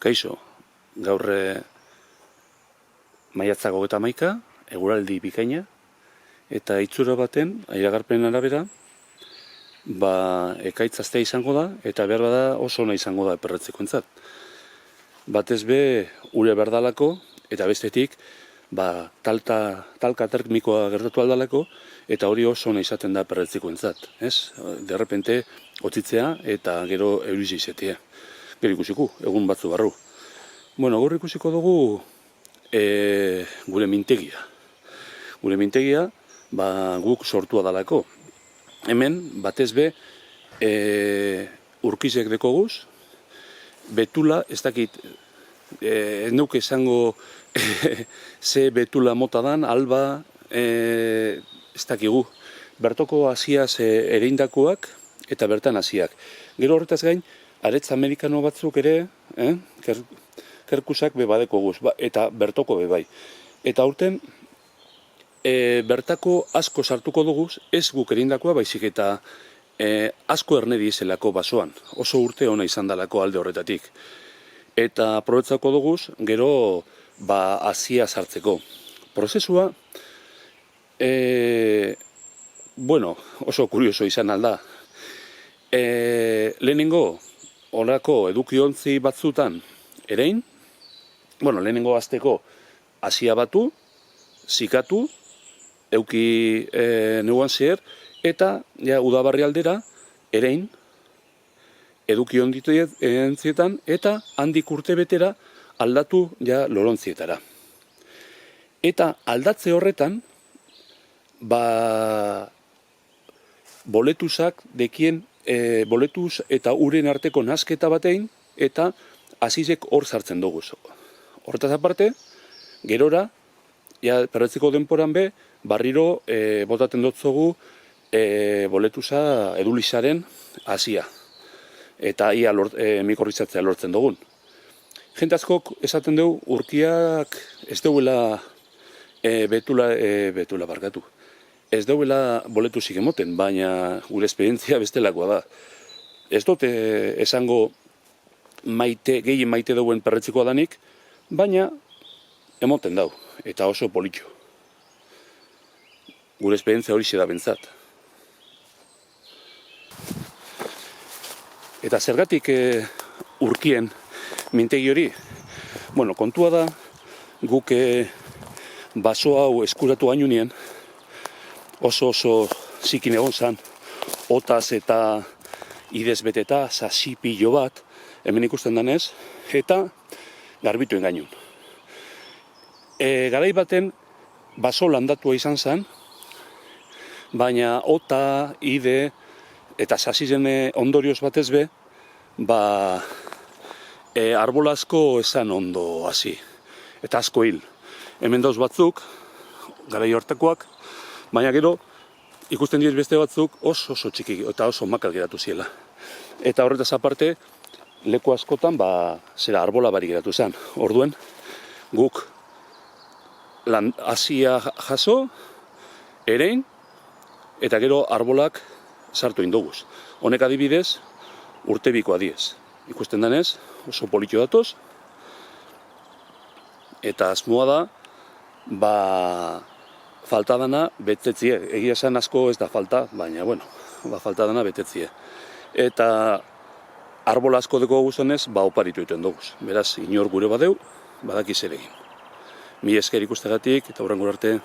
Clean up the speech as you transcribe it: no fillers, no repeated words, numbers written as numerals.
Kaixo, gaur maiatzak 31, eguraldi bikaina, eta itxura baten, iragarpenen arabera, ekaitz astea izango da, eta behar bada oso ona izango da perretzekoentzat. Batez be, ure berdalako, eta bestetik, talka termikoa gertatu aldalako, eta hori oso ona izaten da perretzekoentzat, ez? Derrepente, otzitzea eta gero eurizi izetea. Gero ikusiko, egun batzu barru. Bueno, gaur ikusiko dugu gure mintegia. Gure mintegia, guk sortua dalako. Hemen, batez be, urkizek dekoguz, betula, ez dakit, ez nuke esango ze betula mota dan, alba, ez dakigu. Bertoko hasiaz ereindakoak eta bertan hasiak. Gero horretaz gain, aretz amerikano batzuk ere, kerkusak bebadeko guz, eta bertoko bebai. Eta aurten, bertako asko sartuko duguz, ez guk erindakoa, baizik eta asko erne dieselako basoan. Oso urte ona izan dalako alde horretatik. Eta probetzako duguz, gero hasia sartzeko. Prozesua, oso kurioso izan alda. Lehenengo, horako edukiontzi batzutan erein, lehenengo azteko hasia batu, zikatu, euki neuan zer, eta udabarri aldera erein, edukiontzietan, eta handik urte betera aldatu lorontzietara. Eta aldatze horretan, boletuzak dekien, boletuz eta uren arteko nasketa batein, eta azizek hor sartzen dugu. Horretaz aparte, gerora, perretzeko denporan be, barriro botaten dutzogu boletuza edulizaren hasia. Eta ia mikorrizatzea lortzen dugun. Jente askok esaten dugu urkiak ez duela betula barkatu. Ez duela boletuzik emoten, baina gure esperientzia bestelakoa da. Ez dute esango gehien maite duen perretzikoa danik, baina emoten dau, eta oso politxo. Gure esperientzia hori da bentzat. Eta zergatik urkien mintegi hori? Kontua da, guk baso hau eskuratu hainunien, oso zikin egon zan, otaz eta idez beteta, sasi pilo bat, hemen ikusten danez, eta garbitu engainun. Garai baten baso landatua izan zen, baina ota, ide eta sasiren ondorioz batez be, arbol asko esan ondo hasi, eta asko hil. Hemen dauz batzuk, garai hortakoak, baina gero ikusten diez beste batzuk oso txiki eta oso makal geratu ziela. Eta horretaz aparte, leku askotan arbola bari geratu zen. Orduen, guk hasia jaso, erein, eta gero arbolak sartu indoguz. Honek adibidez, urtebiko adiez. Ikusten danez, oso politxo datoz, eta asmoa da, falta dana betetzie. Egia esan asko ez da falta, baina, falta dana betetzie. Eta arbol asko deko guzionez, oparitu egiten duguz. Beraz, inor gure badeu, badakiz ere egin. Mi esker ikustegatik, eta hurrengo arte.